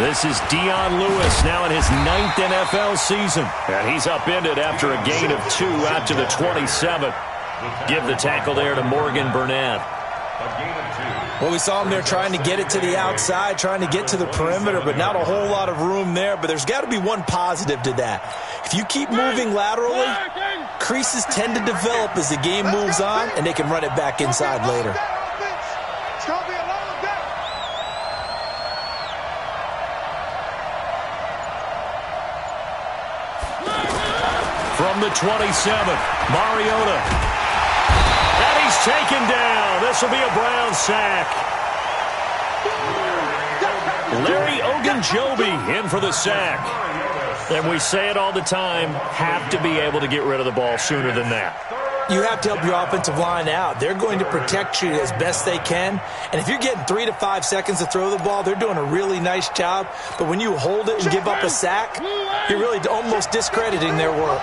This is Dion Lewis, now in his 9th NFL season. And he's upended after a gain of 2 out to the 27. Give the tackle there to Morgan Burnett. Well, we saw him there trying to get it to the outside, trying to get to the perimeter, but not a whole lot of room there. But there's got to be one positive to that. If you keep moving laterally, creases tend to develop as the game moves on, and they can run it back inside later. From the 27, Mariota. And he's taken down. This will be a Brown sack. Larry Ogunjobi in for the sack. And we say it all the time, have to be able to get rid of the ball sooner than that. You have to help your offensive line out. They're going to protect you as best they can. And if you're getting 3 to 5 seconds to throw the ball, they're doing a really nice job. But when you hold it and give up a sack, you're really almost discrediting their work.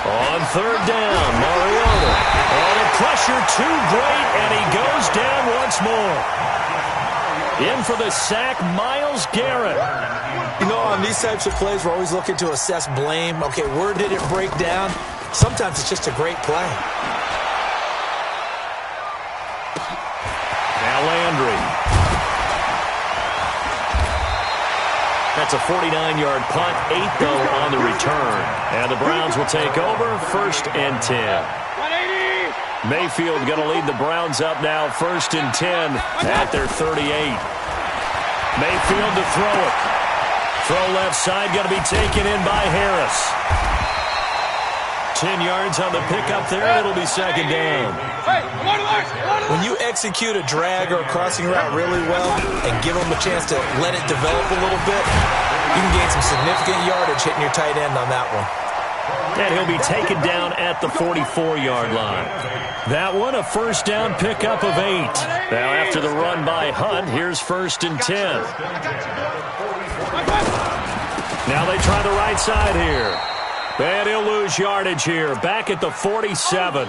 On third down, Mariota. Oh, the pressure too great, and he goes down once more. In for the sack, Myles Garrett. You know, on these types of plays, we're always looking to assess blame. Okay, where did it break down? Sometimes it's just a great play. Now Landry. That's a 49-yard punt, 8 though on the return. And the Browns will take over, 1st and 10. Mayfield going to lead the Browns up now, 1st and 10 at their 38. Mayfield to throw it. Throw left side, going to be taken in by Harris. 10 yards on the pickup there, it'll be 2nd down. When you execute a drag or a crossing route really well and give them a chance to let it develop a little bit, you can gain some significant yardage hitting your tight end on that one. And he'll be taken down at the 44-yard line. That one, a 1st down pickup of 8. Now after the run by Hunt, here's 1st and 10. Now they try the right side here. And he'll lose yardage here, back at the 47.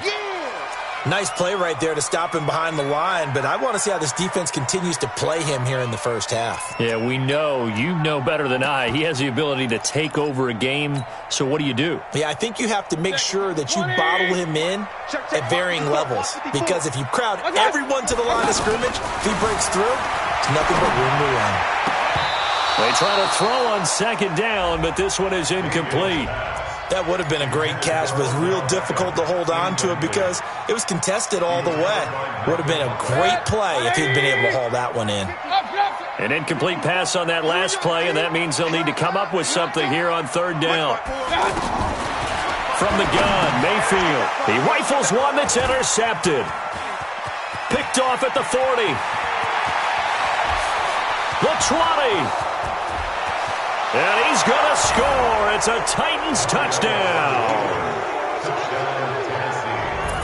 Nice play right there to stop him behind the line, but I want to see how this defense continues to play him here in the first half. Yeah, we know. You know better than I. He has the ability to take over a game, so what do? Yeah, I think you have to make sure that you bottle him in at varying levels, because if you crowd everyone to the line of scrimmage, if he breaks through, it's nothing but room to run. They try to throw on 2nd down, but this one is incomplete. That would have been a great catch, but it's real difficult to hold on to it because it was contested all the way. Would have been a great play if he'd been able to haul that one in. An incomplete pass on that last play, and that means they'll need to come up with something here on 3rd down. From the gun, Mayfield. He rifles one that's intercepted. Picked off at the 40. The 20. And he's going to score. It's a Titans touchdown.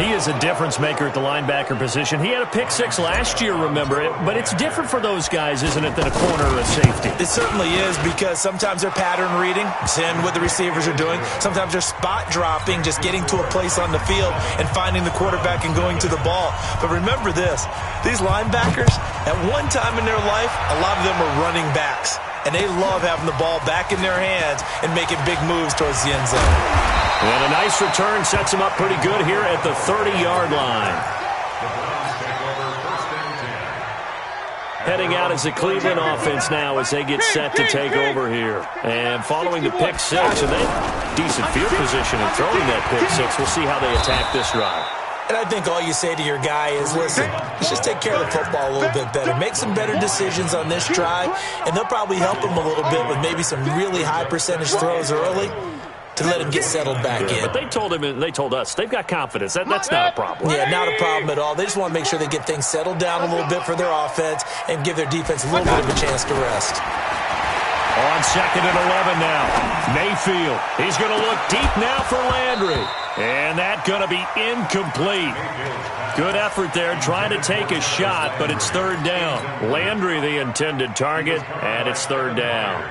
He is a difference maker at the linebacker position. He had a pick 6 last year, remember it. But it's different for those guys, isn't it, than a corner or a safety? It certainly is, because sometimes they're pattern reading, seeing what the receivers are doing. Sometimes they're spot dropping, just getting to a place on the field and finding the quarterback and going to the ball. But remember this, these linebackers, at one time in their life, a lot of them are running backs. And they love having the ball back in their hands and making big moves towards the end zone. And a nice return sets him up pretty good here at the 30-yard line. Heading out as the Cleveland offense now as they get set to take over here. And following the pick 6, and they decent field position and throwing that pick 6. We'll see how they attack this drive. And I think all you say to your guy is, listen, let's just take care of the football a little bit better. Make some better decisions on this drive, and they'll probably help him a little bit with maybe some really high percentage throws early to let him get settled back in. But they told him, and they told us, they've got confidence. That's not a problem. Yeah, not a problem at all. They just want to make sure they get things settled down a little bit for their offense and give their defense a little bit of a chance to rest. On 2nd and 11 now. Mayfield. He's going to look deep now for Landry. And that's going to be incomplete. Good effort there trying to take a shot, but it's 3rd down. Landry the intended target, and it's 3rd down.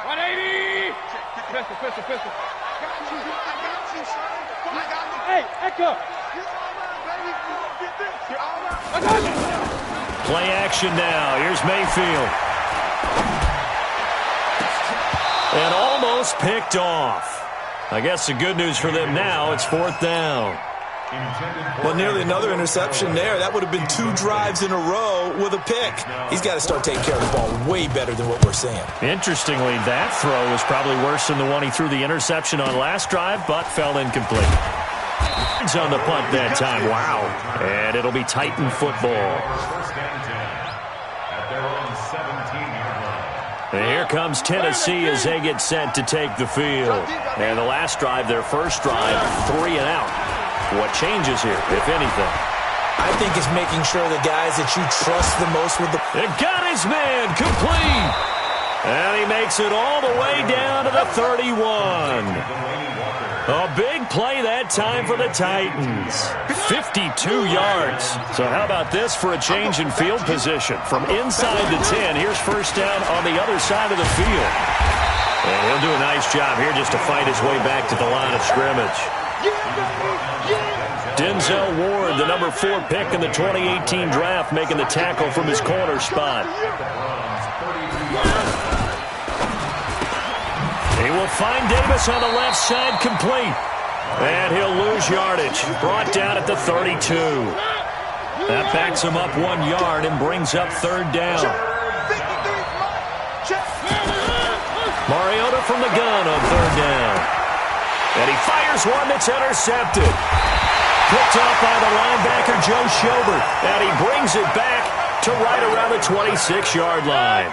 180. Pistol. Play action now. Here's Mayfield. And almost picked off. I guess the good news for them now, it's 4th down. Well, nearly another interception there. That would have been 2 drives in a row with a pick. He's got to start taking care of the ball way better than what we're seeing. Interestingly, that throw was probably worse than the one he threw the interception on last drive, but fell incomplete. It's on the punt that time. Wow. And it'll be Titan football. And here comes Tennessee as they get set to take the field. And the last drive, their first drive, 3 and out. What changes here, if anything? I think it's making sure the guys that you trust the most with the... It got his man complete. And he makes it all the way down to the 31. A big play that time for the Titans. 52 yards. So how about this for a change in field position? From inside the 10, here's first down on the other side of the field. And he'll do a nice job here just to fight his way back to the line of scrimmage. Denzel Ward, the number 4 pick in the 2018 draft, making the tackle from his corner spot. He will find Davis on the left side, complete. And he'll lose yardage. Brought down at the 32. That backs him up 1 yard and brings up 3rd down. Mariota from the gun on 3rd down. And he fires one that's intercepted. Picked off by the linebacker, Joe Schobert. And he brings it back to right around the 26-yard line.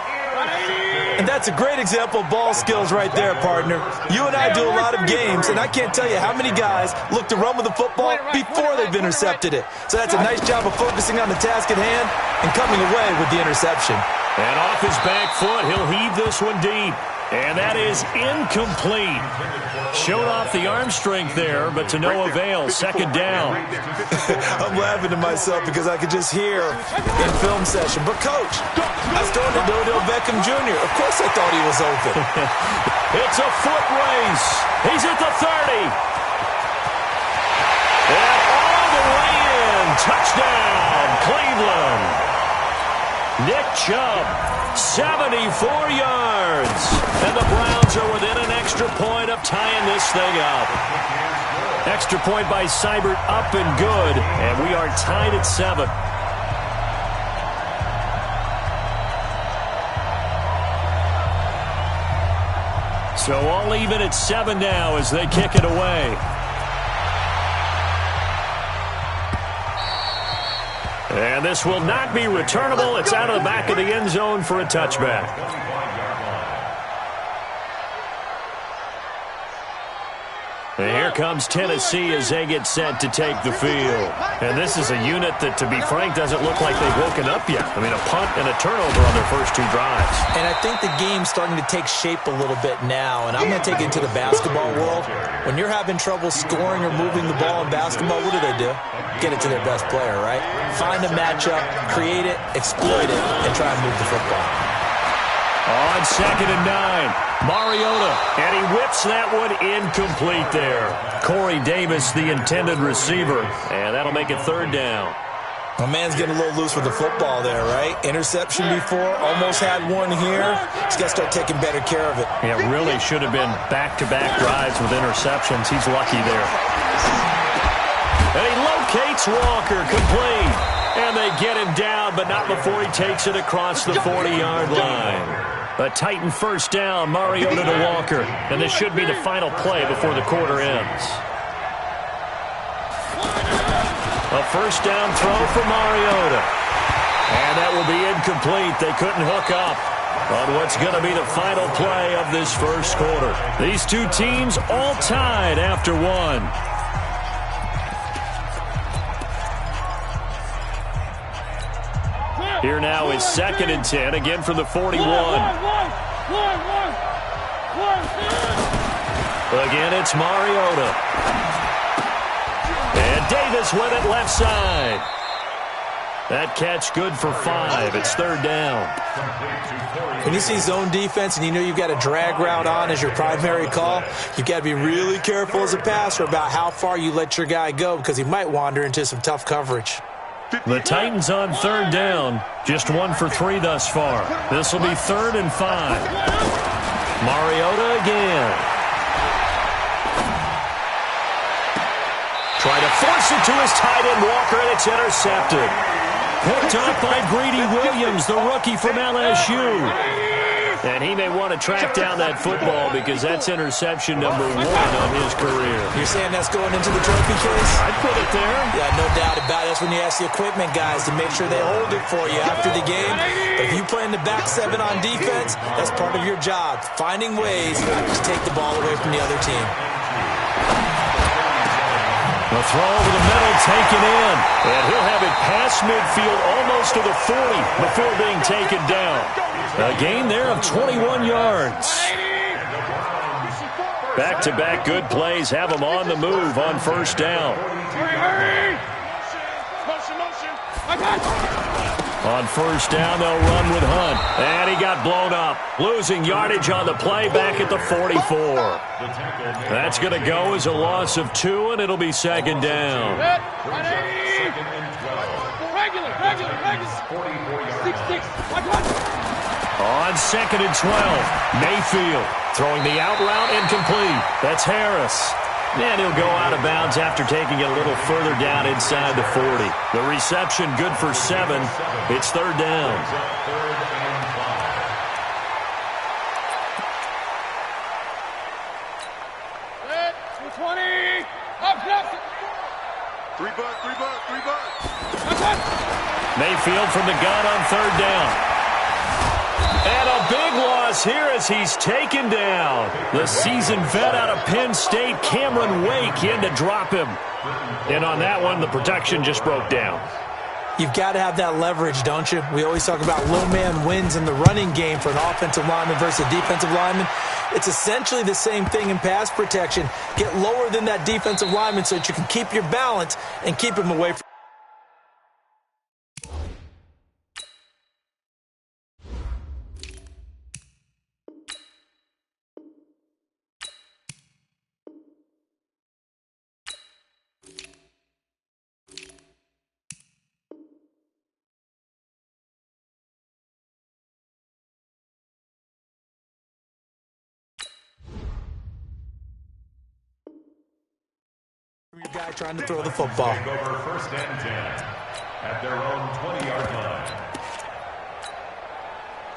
And that's a great example of ball skills right there, partner. You and I do a lot of games, and I can't tell you how many guys look to run with the football before they've intercepted it. So that's a nice job of focusing on the task at hand and coming away with the interception. And off his back foot, he'll heave this one deep. And that is incomplete. Showed off the arm strength there, but to no avail. 2nd down. I'm laughing to myself because I could just hear in film session. But, Coach, I was throwing to Odell Beckham Jr. Of course I thought he was open. It's a foot race. He's at the 30. And all the way in. Touchdown, Cleveland. Nick Chubb, 74 yards. And the Browns are within an extra point of tying this thing up. Extra point by Seibert, up and good. And we are tied at 7. So all even at 7 now as they kick it away. And this will not be returnable. It's out of the back of the end zone for a touchback. And here comes Tennessee as they get set to take the field. And this is a unit that, to be frank, doesn't look like they've woken up yet. I mean, a punt and a turnover on their first 2 drives. And I think the game's starting to take shape a little bit now. And I'm going to take it into the basketball world. When you're having trouble scoring or moving the ball in basketball, what do? Get it to their best player, right? Find a matchup, create it, exploit it, and try and move the football. On 2nd and 9. Mariota, and he whips that one incomplete there. Corey Davis, the intended receiver, and that'll make it 3rd down. My man's getting a little loose with the football there, right? Interception before, almost had one here. He's got to start taking better care of it. Yeah, really should have been back-to-back drives with interceptions. He's lucky there. And he locates Walker, complete. And they get him down, but not before he takes it across the 40-yard line. A Titan first down, Mariota to Walker. And this should be the final play before the quarter ends. A first down throw for Mariota. And that will be incomplete. They couldn't hook up on what's going to be the final play of this first quarter. These two teams all tied after 1. Here now is 2nd and 10, again from the 41. Again, it's Mariota. And Davis with it left side. That catch good for 5. It's third down. When you see zone defense and you know you've got a drag route on as your primary call, you've got to be really careful as a passer about how far you let your guy go because he might wander into some tough coverage. The Titans on third down. Just 1 for 3 thus far. This will be 3rd and 5. Mariota again. Trying to force it to his tight end, Walker, and it's intercepted. Picked up by Greedy Williams, the rookie from LSU. And he may want to track down that football because that's interception number 1 on his career. You're saying that's going into the trophy case? I'd put it there. Yeah, no doubt about it. That's when you ask the equipment guys to make sure they hold it for you after the game. But if you play in the back 7 on defense, that's part of your job, finding ways to take the ball away from the other team. The throw over the middle taken in. And he'll have it past midfield almost to the 40 before being taken down. A gain there of 21 yards. Back-to-back good plays have them on the move on first down. On first down, they'll run with Hunt. And he got blown up. Losing yardage on the play back at the 44. That's going to go as a loss of 2, and it'll be second down. On 2nd and 12, Mayfield throwing the out route incomplete. That's Harris. And he'll go out of bounds after taking it a little further down inside the 40. The reception good for 7. It's third down. Mayfield from the gun on third down. And a big loss here as he's taken down. The seasoned vet out of Penn State, Cameron Wake, in to drop him. And on that one, the protection just broke down. You've got to have that leverage, don't you? We always talk about low man wins in the running game for an offensive lineman versus a defensive lineman. It's essentially the same thing in pass protection. Get lower than that defensive lineman so that you can keep your balance and keep him away from. Your guy trying to throw the football. First and 10 at their own 20-yard line.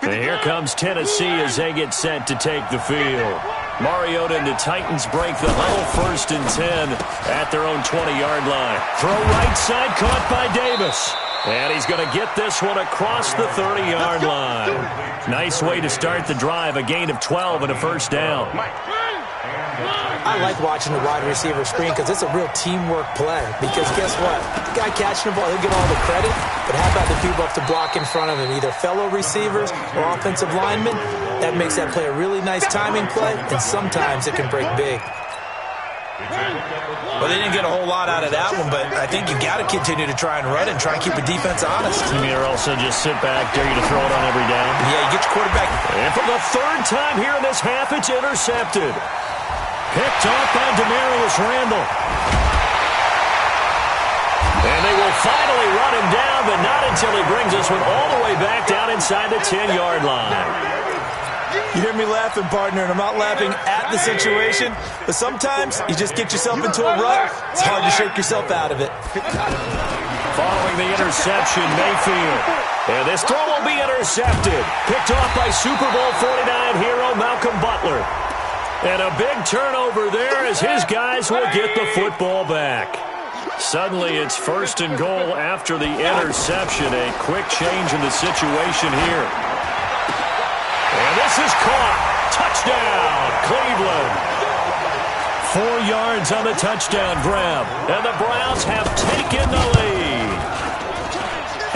And here comes Tennessee as they get set to take the field. Mariota and the Titans break the huddle, 1st and 10 at their own 20-yard line. Throw right side, caught by Davis. And he's going to get this one across the 30-yard line. Nice way to start the drive, a gain of 12 and a first down. I like watching the wide receiver screen because it's a real teamwork play. Because guess what? The guy catching the ball, he'll get all the credit. But how about the people have to block in front of him, either fellow receivers or offensive linemen? That makes that play a really nice timing play, and sometimes it can break big. Well, they didn't get a whole lot out of that one, but I think you've got to continue to try and run it and try and keep the defense honest. You mean or also just sit back, dare you to throw it on every down? Yeah, you get your quarterback. And for the 3rd time here in this half, it's intercepted. Picked off by Demarius Randall. And they will finally run him down, but not until he brings this one all the way back down inside the 10-yard line. You hear me laughing, partner, and I'm not laughing at the situation, but sometimes you just get yourself into a rut. It's hard to shake yourself out of it. Following the interception, Mayfield. And this throw will be intercepted. Picked off by Super Bowl 49 hero Malcolm Butler. And a big turnover there as his guys will get the football back. Suddenly it's 1st and goal after the interception. A quick change in the situation here. And this is caught. Touchdown, Cleveland. 4 yards on the touchdown grab. And the Browns have taken the lead.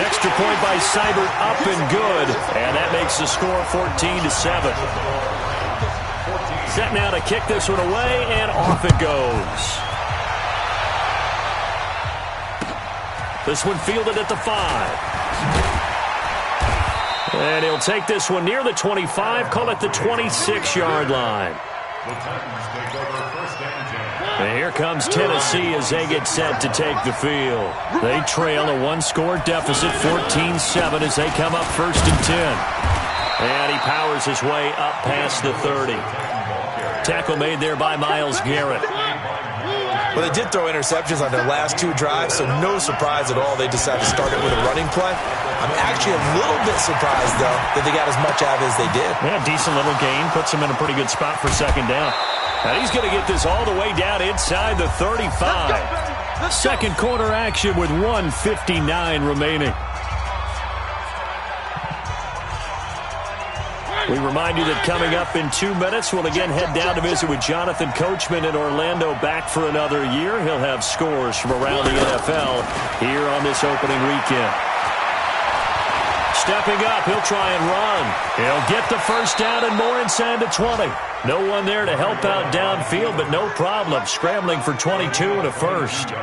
Extra point by Seibert up and good. And that makes the score 14-7. Set now to kick this one away, and off it goes. This one fielded at the 5. And he'll take this one near the 25, call it the 26-yard line. The Titans take over first and 10. And here comes Tennessee as they get set to take the field. They trail a one-score deficit, 14-7, as they come up first and 10. And he powers his way up past the 30. Tackle made there by Myles Garrett. Well, they did throw interceptions on their last 2 drives, so no surprise at all they decided to start it with a running play. I'm actually a little bit surprised, though, that they got as much out of it as they did. Yeah, decent little gain. Puts him in a pretty good spot for second down. And he's going to get this all the way down inside the 35. Second quarter action with 1:59 remaining. We remind you that coming up in 2 minutes, we'll again head down to visit with Jonathan Coachman in Orlando, back for another year. He'll have scores from around the NFL here on this opening weekend. Stepping up, he'll try and run. He'll get the first down and more inside the 20. No one there to help out downfield, but no problem. Scrambling for 22 and a first.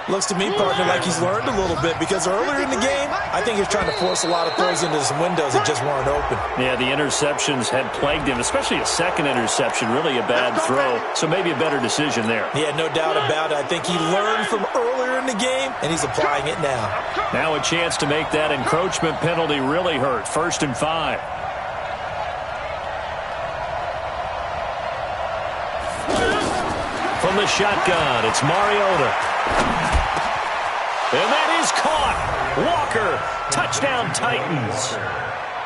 Looks to me, partner, like he's learned a little bit, because earlier in the game, I think he was trying to force a lot of throws into some windows that just weren't open. Yeah, the interceptions had plagued him, especially a second interception, really a bad throw, so maybe a better decision there. Yeah, no doubt about it. I think he learned from earlier in the game, and he's applying it now. Now a chance to make that encroachment penalty really hurt. First and 5. From the shotgun, it's Mariota. And that is caught. Walker, touchdown Titans.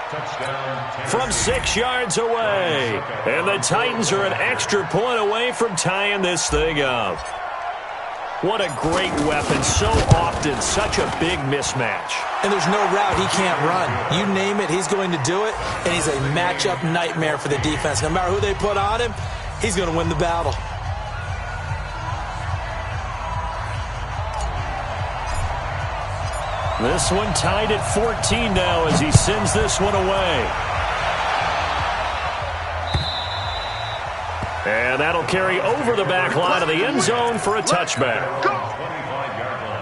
Touchdown. From 6 yards away. And the Titans are an extra point away from tying this thing up. What a great weapon. So often, such a big mismatch. And there's no route he can't run. You name it, he's going to do it. And he's a matchup nightmare for the defense. No matter who they put on him, he's going to win the battle. This one tied at 14 now as he sends this one away. And that'll carry over the back line of the end zone for a touchback. 25-yard line.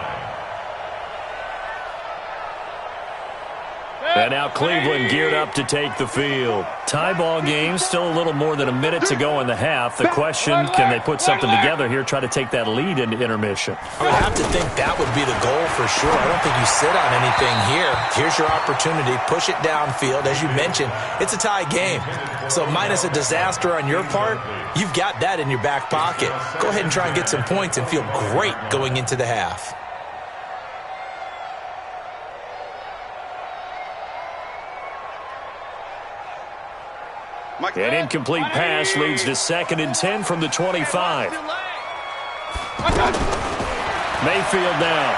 And now Cleveland geared up to take the field. Tie ball game, still a little more than a minute to go in the half. The question, can they put something together here, try to take that lead into intermission? I would have to think that would be the goal for sure. I don't think you sit on anything here. Here's your opportunity. Push it downfield. As you mentioned, it's a tie game. So minus a disaster on your part, you've got that in your back pocket. Go ahead and try and get some points and feel great going into the half. An incomplete pass leads to second and 10 from the 25. Mayfield now.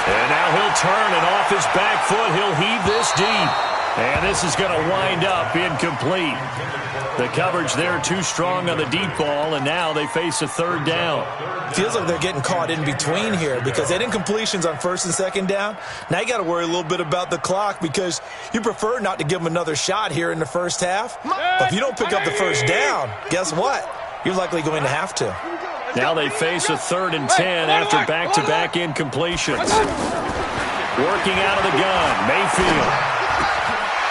And now he'll turn, and off his back foot, he'll heave this deep. And this is going to wind up incomplete. The coverage there too strong on the deep ball, and now they face a third down. Feels like they're getting caught in between here because they had incompletions on first and second down. Now you got to worry a little bit about the clock because you prefer not to give them another shot here in the first half. But if you don't pick up the first down, guess what? You're likely going to have to. Now they face a third and 10 after back-to-back incompletions. Working out of the gun, Mayfield.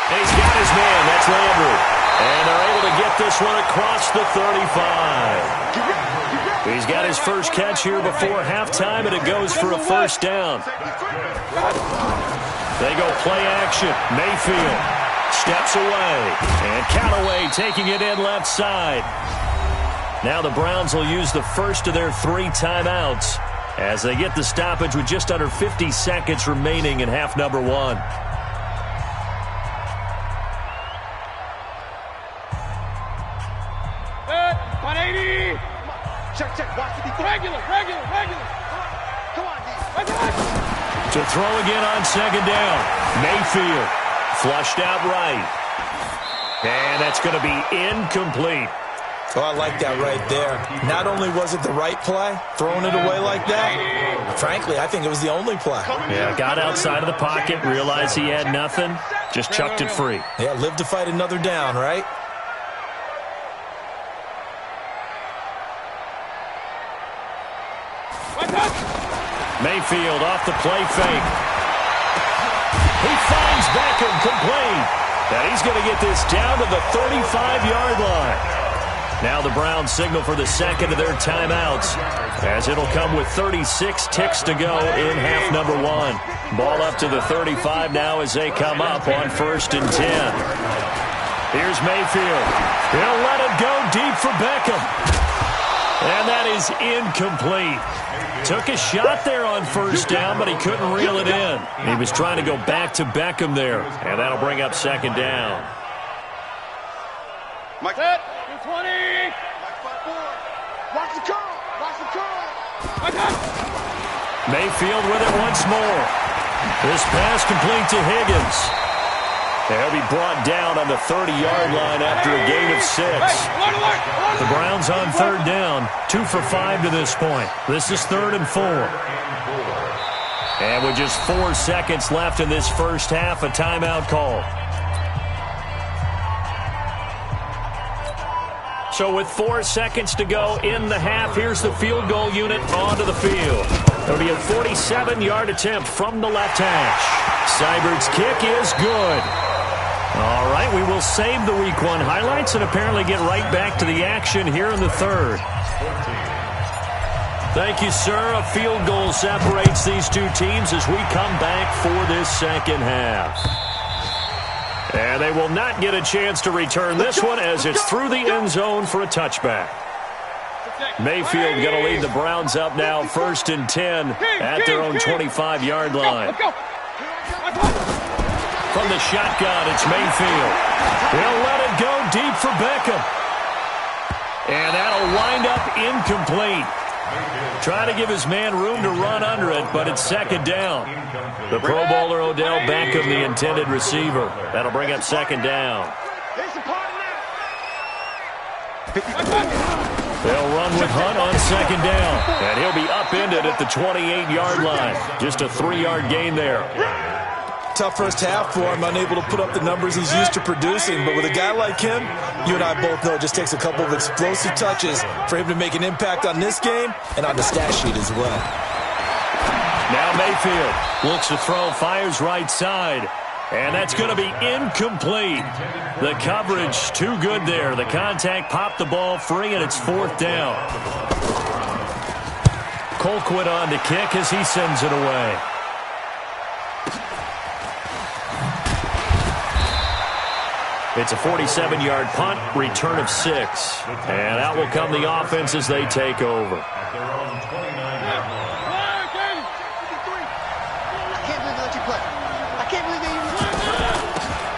He's got his man, that's Landry. And they're able to get this one across the 35. He's got his first catch here before halftime, and it goes for a first down. They go play action. Mayfield steps away. And Callaway taking it in left side. Now the Browns will use the first of their 3 timeouts as they get the stoppage with just under 50 seconds remaining in half number 1. Check. Watch the defense. Regular. Come on, D. To throw again on second down. Mayfield flushed out right. And that's going to be incomplete. Oh, I like that right there. Not only was it the right play, throwing it away like that, frankly, I think it was the only play. Yeah, got outside of the pocket, realized he had nothing, just chucked it free. Yeah, live to fight another down, right? Mayfield off the play fake. He finds Beckham complete. And he's going to get this down to the 35-yard line. Now the Browns signal for the second of their timeouts, as it'll come with 36 ticks to go in half number one. Ball up to the 35 now as they come up on 1st and 10. Here's Mayfield. He'll let it go deep for Beckham. And that is incomplete. Took a shot there on 1st down, but he couldn't reel it in. He was trying to go back to Beckham there, and that'll bring up 2nd down. Mike, 20. Watch the curl. Watch the curl. Mayfield with it once more. This pass complete to Higgins. He'll be brought down on the 30-yard line after a gain of 6. The Browns on 3rd down, 2 for 5 to this point. This is 3rd and 4. And with just 4 seconds left in this first half, a timeout call. So with 4 seconds to go in the half, here's the field goal unit onto the field. It'll be a 47-yard attempt from the left hash. Seibert's kick is good. All right, we will save the Week 1 highlights and apparently get right back to the action here in the 3rd. Thank you, sir. A field goal separates these two teams as we come back for this second half. And they will not get a chance to return this one as it's through the end zone for a touchback. Mayfield going to lead the Browns up now 1st and 10 at their own 25-yard line. From the shotgun, it's Mayfield. He'll let it go deep for Beckham. And that'll wind up incomplete. Trying to give his man room to run under it, but it's 2nd down. The Pro Bowler Odell Beckham, the intended receiver. That'll bring up 2nd down. They'll run with Hunt on 2nd down. And he'll be upended at the 28-yard line. Just a 3-yard gain there. Tough first half for him, unable to put up the numbers he's used to producing. But with a guy like him, you and I both know it just takes a couple of explosive touches for him to make an impact on this game and on the stat sheet as well. Now Mayfield looks to throw, fires right side. And that's going to be incomplete. The coverage too good there. The contact popped the ball free, and it's 4th down. Colquitt on to kick as he sends it away. It's a 47-yard punt, return of 6. And out will come the offense as they take over.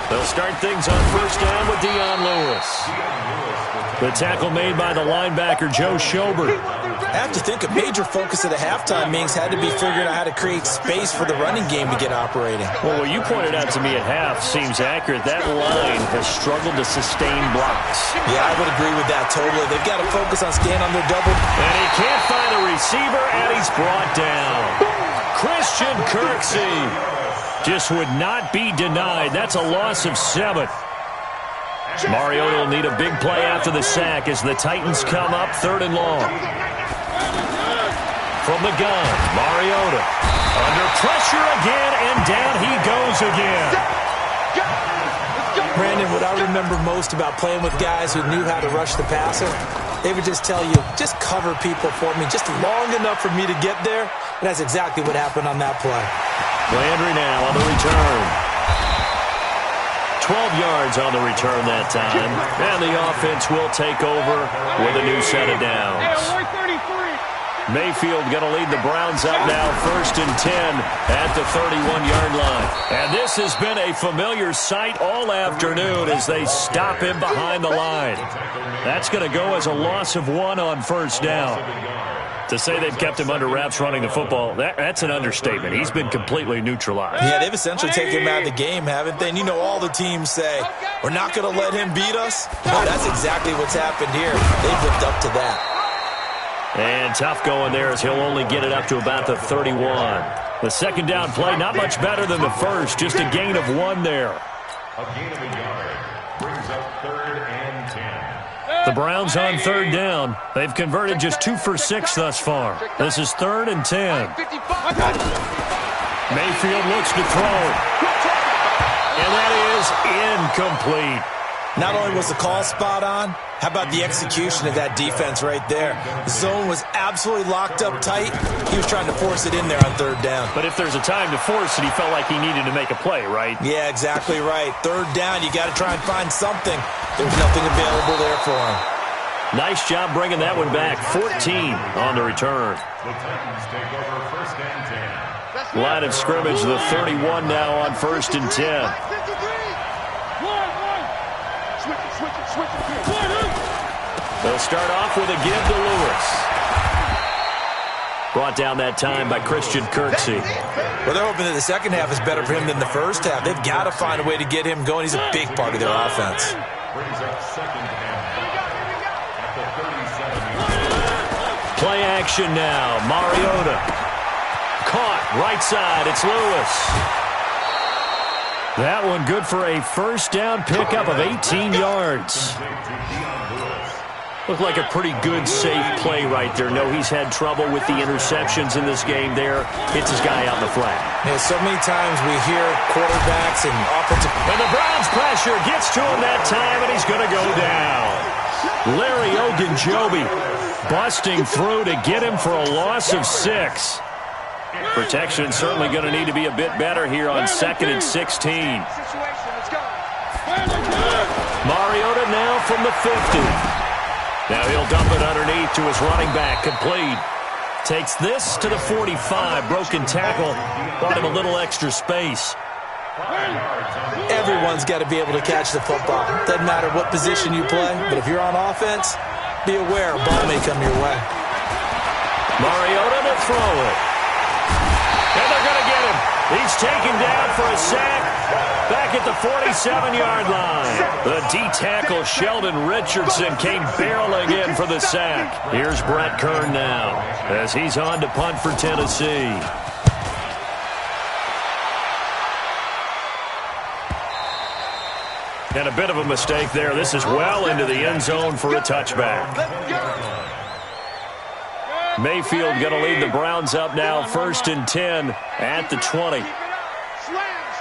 They'll start things on 1st down with Dion Lewis. The tackle made by the linebacker, Joe Schobert. I have to think a major focus of the halftime meetings had to be figuring out how to create space for the running game to get operating. Well, what you pointed out to me at half seems accurate. That line has struggled to sustain blocks. Yeah, I would agree with that totally. They've got to focus on staying on their double. And he can't find a receiver, and he's brought down. Christian Kirksey just would not be denied. That's a loss of 7. Mariota will need a big play after the sack as the Titans come up 3rd and long. From the gun, Mariota under pressure again, and down he goes again. Brandon, what I remember most about playing with guys who knew how to rush the passer, they would just tell you, just cover people for me just long enough for me to get there. And that's exactly what happened on that play. Landry now on the return. 12 yards on the return that time. And the offense will take over with a new set of downs. Mayfield going to lead the Browns up now 1st and 10 at the 31-yard line. And this has been a familiar sight all afternoon as they stop him behind the line. That's going to go as a loss of 1 on 1st down. To say they've kept him under wraps running the football, that's an understatement. He's been completely neutralized. Yeah, they've essentially taken him out of the game, haven't they? And you know all the teams say, we're not going to let him beat us. Well, that's exactly what's happened here. They've lived up to that. And tough going there as he'll only get it up to about the 31. The 2nd down play, not much better than the first, just a gain of 1 there. A gain of a yard brings up 3rd and 10. The Browns on third down. They've converted just 2 for 6 thus far. This is 3rd and 10. Mayfield looks to throw. And that is incomplete. Not only was the call spot on, how about the execution of that defense right there? The zone was absolutely locked up tight. He was trying to force it in there on 3rd down. But if there's a time to force it, he felt like he needed to make a play, right? Yeah, exactly right. 3rd down, you got to try and find something. There's nothing available there for him. Nice job bringing that one back. 14 on the return. The Titans take over 1st and 10. Line of scrimmage, the 31 now on 1st and 10. They'll start off with a give to Lewis. Brought down that time by Christian Kirksey. Well, they're hoping that the second half is better for him than the first half. They've got to find a way to get him going. He's a big part of their offense. Brings up 2nd and 5 at the 37. Play action now. Mariota. Caught right side. It's Lewis. That one good for a 1st down pickup of 18 yards. Looked like a pretty good, safe play right there. No, he's had trouble with the interceptions in this game there. Hits his guy out in the flat. Yeah, so many times we hear quarterbacks and offensive... And the Browns pressure gets to him that time, and he's going to go down. Larry Ogunjobi busting through to get him for a loss of 6. Protection certainly going to need to be a bit better here on 2nd and 16. Mariota now from the 50. Now he'll dump it underneath to his running back. Complete. Takes this to the 45. Broken tackle. Bought him a little extra space. Everyone's got to be able to catch the football. Doesn't matter what position you play, but if you're on offense, be aware a ball may come your way. Mariota to throw it. And they're going to get him. He's taken down for a sack back at the 47-yard line. The D-tackle Sheldon Richardson came barreling in for the sack. Here's Brett Kern now as he's on to punt for Tennessee. And a bit of a mistake there. This is well into the end zone for a touchback. Mayfield going to lead the Browns up now, 1st and 10 at the 20. Slam,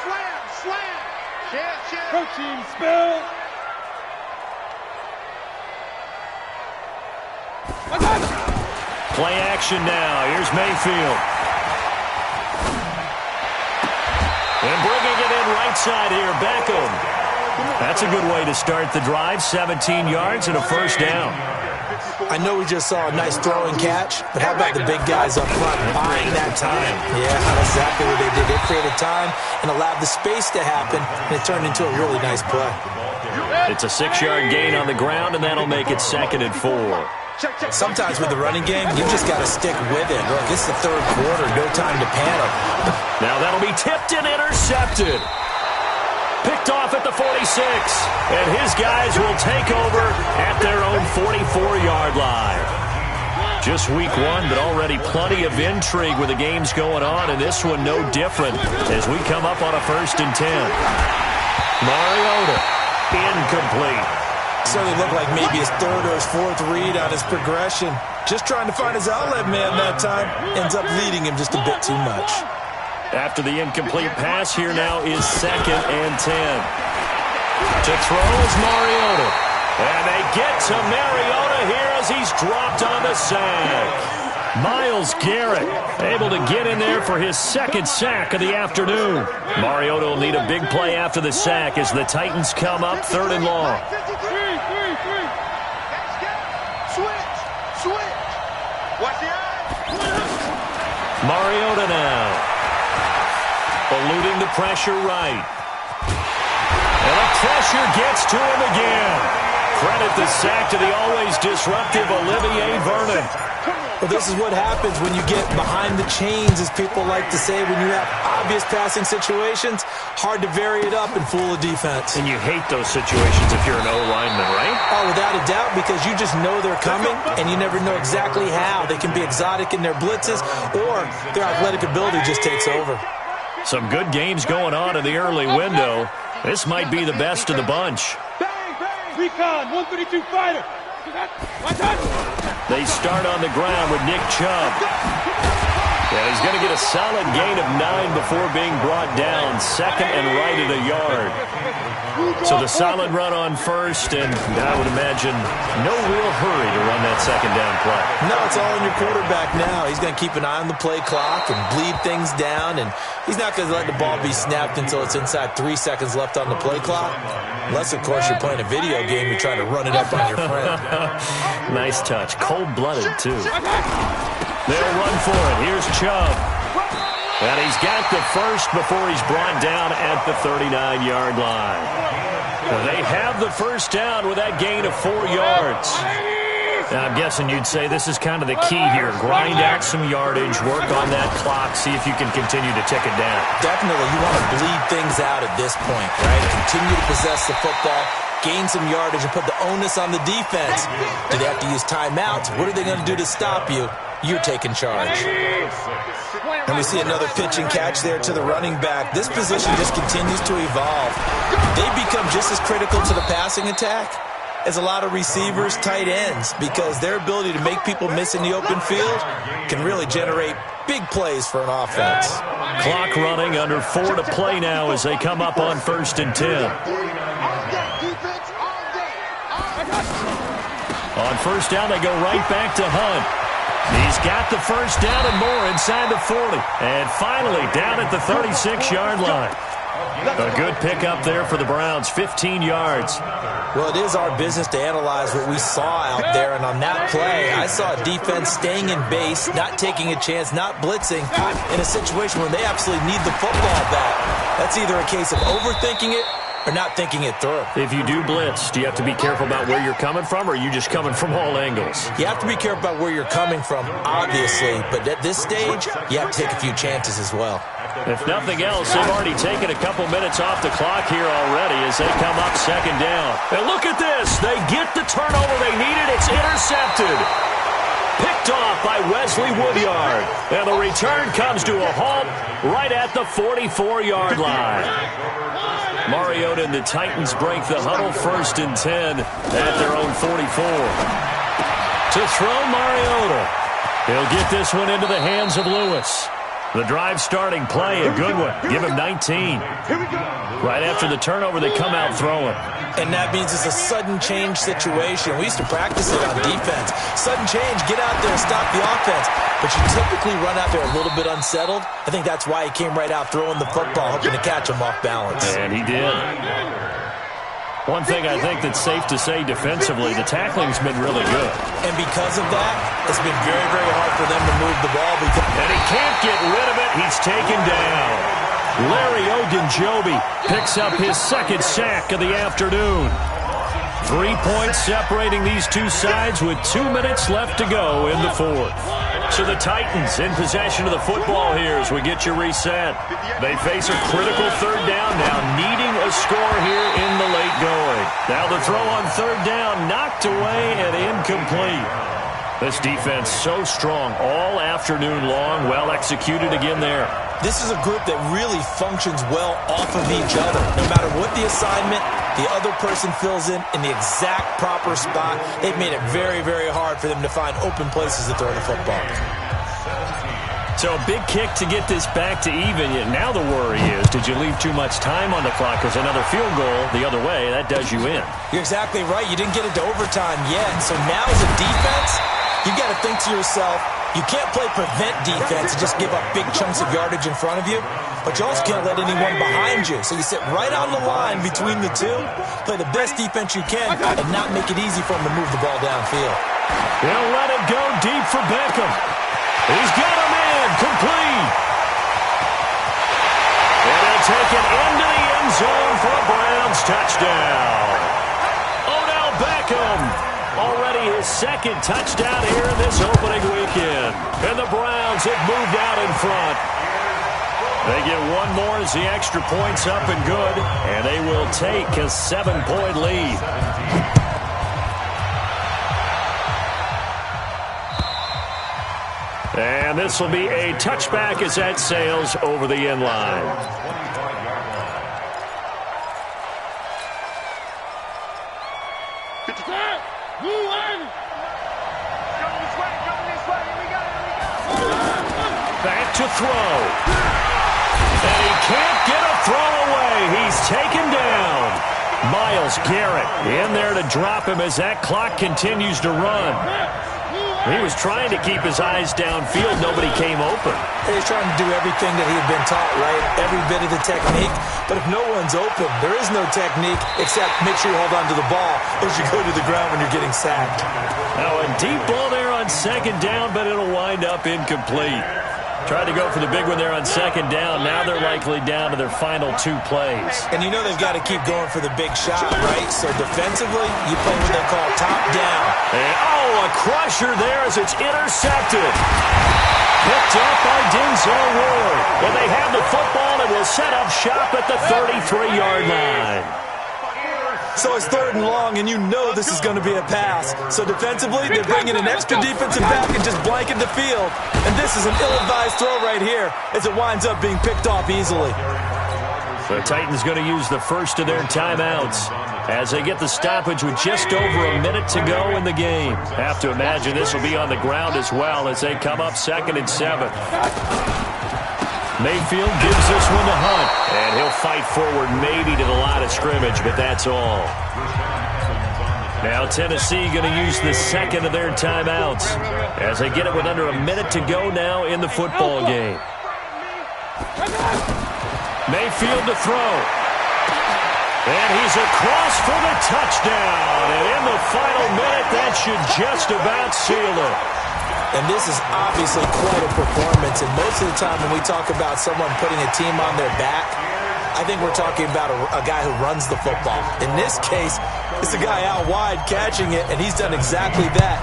slam, slam. Protein spill. Play action now. Here's Mayfield. And bringing it in right side here, Beckham. That's a good way to start the drive. 17 yards and a 1st down. I know we just saw a nice throw and catch, but how about the big guys up front buying that time? Yeah, that's exactly what they did. They created time and allowed the space to happen, and it turned into a really nice play. It's a 6-yard gain on the ground, and that'll make it 2nd and 4. Sometimes with the running game, you just got to stick with it. Look, it's the 3rd quarter, no time to panic. Now that'll be tipped and intercepted. Picked off at the 46, and his guys will take over at their own 44-yard line. Just week 1, but already plenty of intrigue with the games going on, and this one no different as we come up on a 1st and 10. Mariota, incomplete. Certainly looked like maybe his 3rd or his 4th read on his progression. Just trying to find his outlet man that time. Ends up leading him just a bit too much. After the incomplete pass, here now is 2nd and 10. To throw is Mariota. And they get to Mariota here as he's dropped on the sack. Myles Garrett able to get in there for his 2nd sack of the afternoon. Mariota will need a big play after the sack as the Titans come up 3rd and long. Switch. Watch the eye. Mariota now. Eluding the pressure right. And the pressure gets to him again. Credit the sack to the always disruptive Olivier Vernon. Well, this is what happens when you get behind the chains, as people like to say, when you have obvious passing situations. Hard to vary it up and fool a defense. And you hate those situations if you're an O-lineman, right? Oh, without a doubt, because you just know they're coming, and you never know exactly how. They can be exotic in their blitzes, or their athletic ability just takes over. Some good games going on in the early window. This might be the best of the bunch. Bang, bang. Recon, 132 fighter. They start on the ground with Nick Chubb. And he's going to get a solid gain of 9 before being brought down. Second and right at a yard. So the solid run on first, and I would imagine no real hurry to run that second down play. No, it's all on your quarterback now. He's going to keep an eye on the play clock and bleed things down, and he's not going to let the ball be snapped until it's inside 3 seconds left on the play clock. Unless, of course, you're playing a video game, you're trying to run it up on your friend. Nice touch. Cold-blooded, too. They'll run for it. Here's Chubb. And he's got the first before he's brought down at the 39-yard line. They have the first down with that gain of 4 yards. Now, I'm guessing you'd say this is kind of the key here. Grind out some yardage, work on that clock, see if you can continue to tick it down. Definitely. You want to bleed things out at this point, right? Continue to possess the football, gain some yardage, and put the onus on the defense. Do they have to use timeouts? What are they going to do to stop you? You're taking charge. And we see another pitch and catch there to the running back. This position just continues to evolve. They become just as critical to the passing attack as a lot of receivers, tight ends, because their ability to make people miss in the open field can really generate big plays for an offense. Clock running, under 4 to play now as they come up on 1st and 10. On first down, they go right back to Hunt. He's got the first down and more inside the 40. And finally, down at the 36-yard line. A good pickup there for the Browns, 15 yards. Well, it is our business to analyze what we saw out there, and on that play, I saw a defense staying in base, not taking a chance, not blitzing, in a situation where they absolutely need the football back. That's either a case of overthinking it or not thinking it through. If you do blitz, do you have to be careful about where you're coming from, or are you just coming from all angles? You have to be careful about where you're coming from, obviously, but at this stage, you have to take a few chances as well. If nothing else, they've already taken a couple minutes off the clock here already as they come up second down. And look at this. They get the turnover they needed. It's intercepted. Picked off by Wesley Woodyard. And the return comes to a halt right at the 44-yard line. Mariota and the Titans break the huddle, 1st and 10 at their own 44. To throw Mariota. He'll get this one into the hands of Lewis. The drive starting play, a good one. Give him 19. Right after the turnover, they come out throwing. And that means it's a sudden change situation. We used to practice it on defense. Sudden change, get out there and stop the offense. But you typically run out there a little bit unsettled. I think that's why he came right out throwing the football, hoping to catch him off balance. And he did. One thing I think that's safe to say defensively, the tackling's been really good. And because of that, it's been very, very hard for them to move the ball. And he can't get rid of it. He's taken down. Larry Ogunjobi picks up his second sack of the afternoon. 3 points separating these two sides with 2 minutes left to go in the 4th. So the Titans in possession of the football here as we get you reset. They face a critical third down now, needing a score here in the late going. Now the throw on third down, knocked away and incomplete. This defense so strong all afternoon long, well executed again there. This is a group that really functions well off of each other. No matter what the assignment, the other person fills in the exact proper spot. They've made it very, very hard for them to find open places to throw the football. So a big kick to get this back to even. Yet now the worry is, did you leave too much time on the clock? Because another field goal the other way, that does you in. You're exactly right. You didn't get it to overtime yet. So now as a defense, you've got to think to yourself, you can't play prevent defense and just give up big chunks of yardage in front of you, but you also can't let anyone behind you. So you sit right on the line between the two, play the best defense you can, and not make it easy for them to move the ball downfield. He'll let it go deep for Beckham. He's got a man complete. And he'll take it into the end zone for a Browns touchdown. Odell Beckham. Already his second touchdown here in this opening weekend. And the Browns have moved out in front. They get one more as the extra point's up and good. And they will take a 7-point lead. And this will be a touchback as that sails over the end line. Move on! to throw. And he can't get a throw away. He's taken down. Myles Garrett in there to drop him as that clock continues to run. He was trying to keep his eyes downfield. Nobody came open. He was trying to do everything that he had been taught, right? Every bit of the technique. But if no one's open, there is no technique except make sure you hold on to the ball as you go to the ground when you're getting sacked. Now a deep ball there on second down, but it'll wind up incomplete. Tried to go for the big one there on second down. Now they're likely down to their final 2 plays. And you know they've got to keep going for the big shot, right? So defensively, you play what they call top down. And, a crusher there as it's intercepted. Picked up by Denzel Ward. Well, they have the football and will set up shop at the 33-yard line. So it's 3rd and long, and you know this is going to be a pass. So defensively, they're bringing an extra defensive back and just blanking the field. And this is an ill-advised throw right here as it winds up being picked off easily. The Titans going to use the first of their timeouts as they get the stoppage with just over a minute to go in the game. Have to imagine this will be on the ground as well as they come up 2nd and 7. Mayfield gives this one to Hunt, and he'll fight forward maybe to the line of scrimmage, but that's all. Now Tennessee going to use the second of their timeouts as they get it with under a minute to go now in the football game. Mayfield to throw. And he's across for the touchdown. And in the final minute, that should just about seal it. And this is obviously quite a performance. And most of the time when we talk about someone putting a team on their back, I think we're talking about a guy who runs the football. In this case, it's a guy out wide catching it, and he's done exactly that,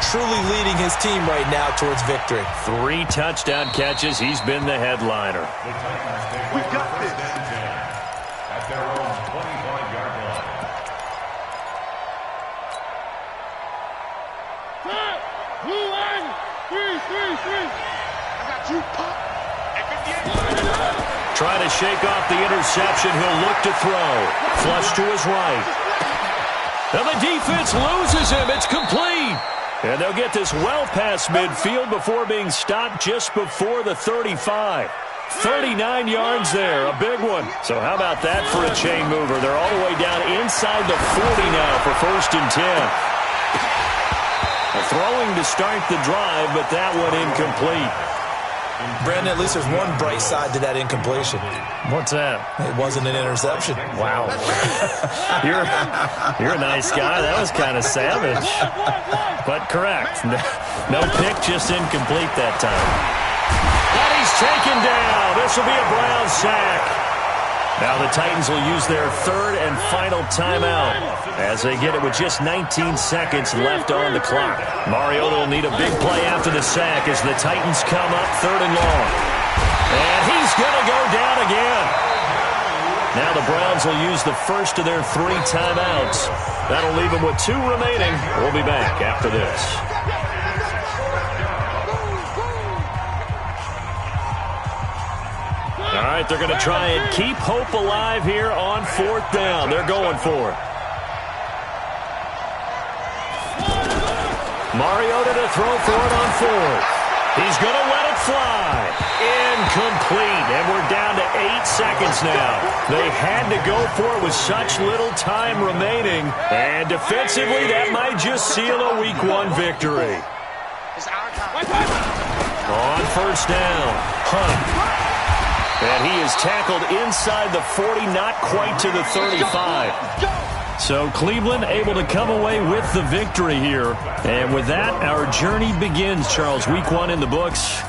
truly leading his team right now towards victory. 3 touchdown catches. He's been the headliner. We've got this. At their own 25-yard line. Blue line. 3. I got you, Pop. Trying to shake off the interception. He'll look to throw. Flush to his right. And the defense loses him. It's complete. And they'll get this well past midfield before being stopped just before the 35. 39 yards there, a big one. So how about that for a chain mover? They're all the way down inside the 40 now for 1st and 10. Throwing to start the drive, but that one incomplete. Brandon, at least there's one bright side to that incompletion. What's that? It wasn't an interception. Wow. You're a nice guy. That was kind of savage. But correct. No pick, just incomplete that time. And he's taken down. This will be a Brown sack. Now the Titans will use their 3rd and final timeout as they get it with just 19 seconds left on the clock. Mariota will need a big play after the sack as the Titans come up 3rd and long. And he's going to go down again. Now the Browns will use the first of their 3 timeouts. That'll leave them with 2 remaining. We'll be back after this. All right, they're going to try and keep hope alive here on 4th down. They're going for it. Mariota to throw for it on 4th. He's going to let it fly. Incomplete. And we're down to 8 seconds now. They had to go for it with such little time remaining. And defensively, that might just seal a Week 1 victory. On 1st down, Hunt. And he is tackled inside the 40, not quite to the 35. So Cleveland able to come away with the victory here. And with that, our journey begins, Charles. Week 1 in the books.